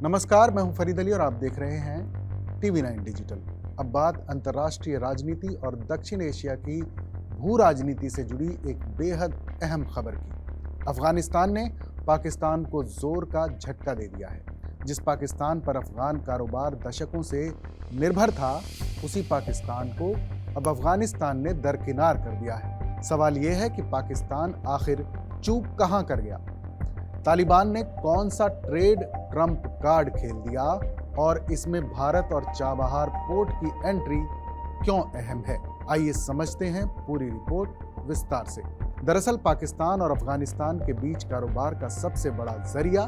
नमस्कार, मैं हूं फरीद अली और आप देख रहे हैं TV9 डिजिटल। अब बात अंतर्राष्ट्रीय राजनीति और दक्षिण एशिया की भू राजनीति से जुड़ी एक बेहद अहम खबर की। अफगानिस्तान ने पाकिस्तान को जोर का झटका दे दिया है। जिस पाकिस्तान पर अफगान कारोबार दशकों से निर्भर था, उसी पाकिस्तान को अब अफगानिस्तान ने दरकिनार कर दिया है। सवाल यह है कि पाकिस्तान आखिर चूक कहां कर गया? तालिबान ने कौन सा ट्रेड ट्रंप कार्ड खेल दिया और इसमें भारत और चाबहार पोर्ट की एंट्री क्यों अहम है? आइए समझते हैं पूरी रिपोर्ट विस्तार से। दरअसल पाकिस्तान और अफगानिस्तान के बीच कारोबार का सबसे बड़ा जरिया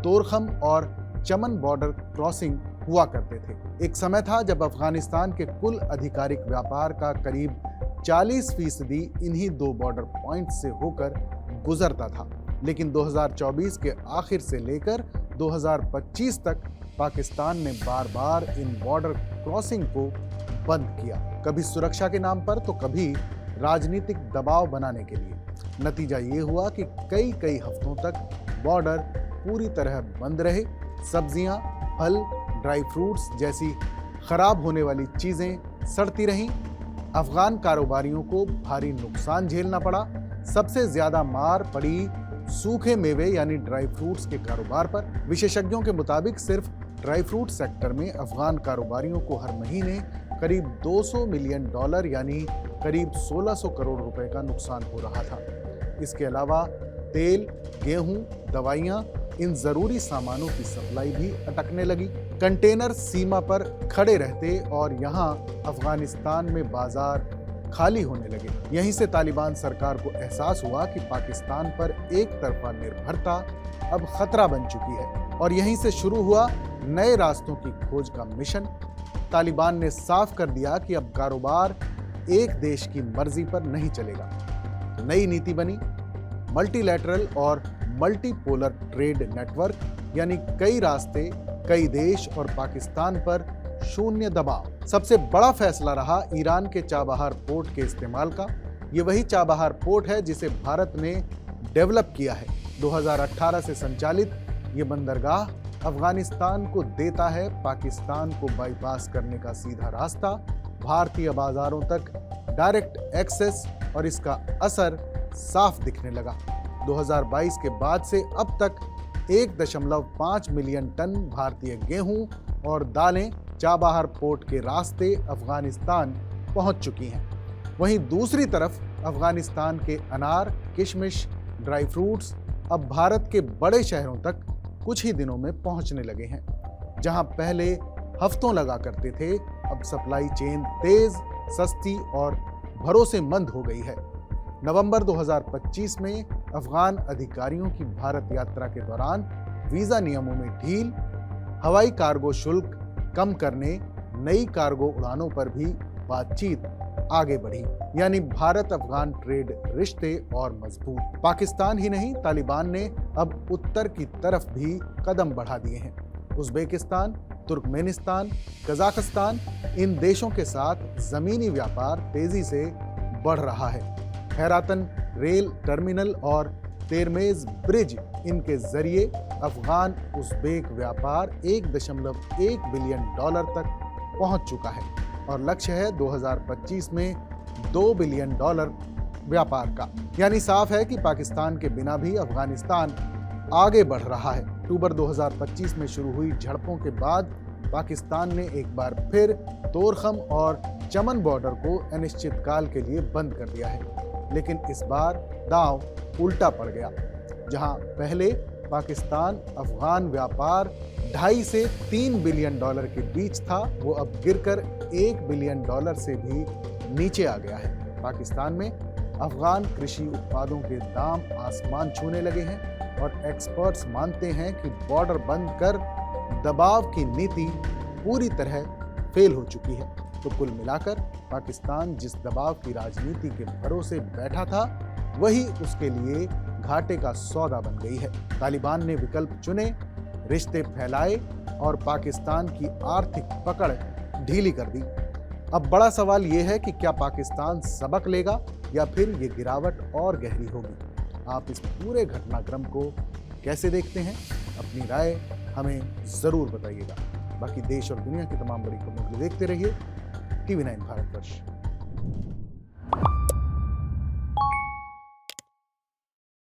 तोरखम और चमन बॉर्डर क्रॉसिंग हुआ करते थे। एक समय था जब अफगानिस्तान के कुल आधिकारिक व्यापार का करीब 40% इन्हीं दो बॉर्डर पॉइंट से होकर गुजरता था। लेकिन 2024 के आखिर से लेकर 2025 तक पाकिस्तान ने बार बार इन बॉर्डर क्रॉसिंग को बंद किया, कभी सुरक्षा के नाम पर तो कभी राजनीतिक दबाव बनाने के लिए। नतीजा ये हुआ कि कई हफ्तों तक बॉर्डर पूरी तरह बंद रहे। सब्जियां, फल, ड्राई फ्रूट्स जैसी खराब होने वाली चीजें सड़ती रहीं। अफगान कारोबारियों को भारी नुकसान झेलना पड़ा। सबसे ज्यादा मार पड़ी सूखे मेवे यानी ड्राई फ्रूट्स के कारोबार पर। विशेषज्ञों के मुताबिक सिर्फ ड्राई फ्रूट सेक्टर में अफगान कारोबारियों को हर महीने करीब $200 मिलियन यानी करीब 1600 करोड़ रुपए का नुकसान हो रहा था। इसके अलावा तेल, गेहूं, दवाइयां, इन जरूरी सामानों की सप्लाई भी अटकने लगी। कंटेनर सीमा पर खड़े रहते और यहां अफगानिस्तान में बाजार खाली होने लगे। यहीं से तालिबान सरकार को एहसास हुआ कि पाकिस्तान पर एक तरफा निर्भरता अब खतरा बन चुकी है और यहीं से शुरू हुआ नए रास्तों की खोज का मिशन। तालिबान ने साफ कर दिया कि अब कारोबार एक देश की मर्जी पर नहीं चलेगा। नई नीति बनी मल्टीलैटरल और मल्टीपोलर ट्रेड नेटवर्क, यानी कई रास्ते, कई देश और पाकिस्तान पर शून्य दबाव। सबसे बड़ा फैसला रहा ईरान के चाबहार पोर्ट के इस्तेमाल का। ये वही चाबहार पोर्ट है जिसे भारत ने डेवलप किया है। 2018 से संचालित ये बंदरगाह अफगानिस्तान को देता है पाकिस्तान को बाईपास करने का सीधा रास्ता, भारतीय बाजारों तक डायरेक्ट एक्सेस, और इसका असर साफ दिखने लगा। 2022 के बाद से अब तक 1.5 मिलियन टन भारतीय गेहूं और दालें चाबहार पोर्ट के रास्ते अफगानिस्तान पहुंच चुकी हैं। वहीं दूसरी तरफ अफगानिस्तान के अनार, किशमिश, ड्राई फ्रूट्स अब भारत के बड़े शहरों तक कुछ ही दिनों में पहुंचने लगे हैं। जहां पहले हफ्तों लगा करते थे, अब सप्लाई चेन तेज, सस्ती और भरोसेमंद हो गई है। नवंबर 2025 में अफगान अधिकारियों की भारत यात्रा के दौरान वीजा नियमों में ढील, हवाई कार्गो शुल्क कम करने, नई कार्गो उड़ानों पर भी बातचीत आगे बढ़ी। यानी भारत अफगान ट्रेड रिश्ते और मजबूत। पाकिस्तान ही नहीं, तालिबान ने अब उत्तर की तरफ भी कदम बढ़ा दिए हैं। उज्बेकिस्तान, तुर्कमेनिस्तान, कजाकिस्तान, इन देशों के साथ जमीनी व्यापार तेजी से बढ़ रहा है। हैरातन रेल टर्मिनल और तेरमेज ब्रिज, इनके जरिए अफगान उज्बेक व्यापार $1.1 बिलियन तक पहुंच चुका है और लक्ष्य है 2025 में $2 बिलियन व्यापार का। यानी साफ है कि पाकिस्तान के बिना भी अफगानिस्तान आगे बढ़ रहा है। अक्टूबर 2025 में शुरू हुई झड़पों के बाद पाकिस्तान ने एक बार फिर तोरखम और चमन बॉर्डर को अनिश्चितकाल के लिए बंद कर दिया है। लेकिन इस बार दांव उल्टा पड़ गया। जहां पहले पाकिस्तान अफगान व्यापार 2.5 से $3 बिलियन के बीच था, वो अब गिरकर $1 बिलियन से भी नीचे आ गया है। पाकिस्तान में अफगान कृषि उत्पादों के दाम आसमान छूने लगे हैं और एक्सपर्ट्स मानते हैं कि बॉर्डर बंद कर दबाव की नीति पूरी तरह फेल हो चुकी है। तो कुल मिलाकर पाकिस्तान जिस दबाव की राजनीति के भरोसे बैठा था, वही उसके लिए घाटे का सौदा बन गई है। तालिबान ने विकल्प चुने, रिश्ते फैलाए और पाकिस्तान की आर्थिक पकड़ ढीली कर दी। अब बड़ा सवाल यह है कि क्या पाकिस्तान सबक लेगा या फिर ये गिरावट और गहरी होगी? आप इस पूरे घटनाक्रम को कैसे देखते हैं? अपनी राय हमें ज़रूर बताइएगा। बाकी देश और दुनिया की तमाम बड़ी खबरों के लिए देखते रहिए TV9 भारतवर्ष।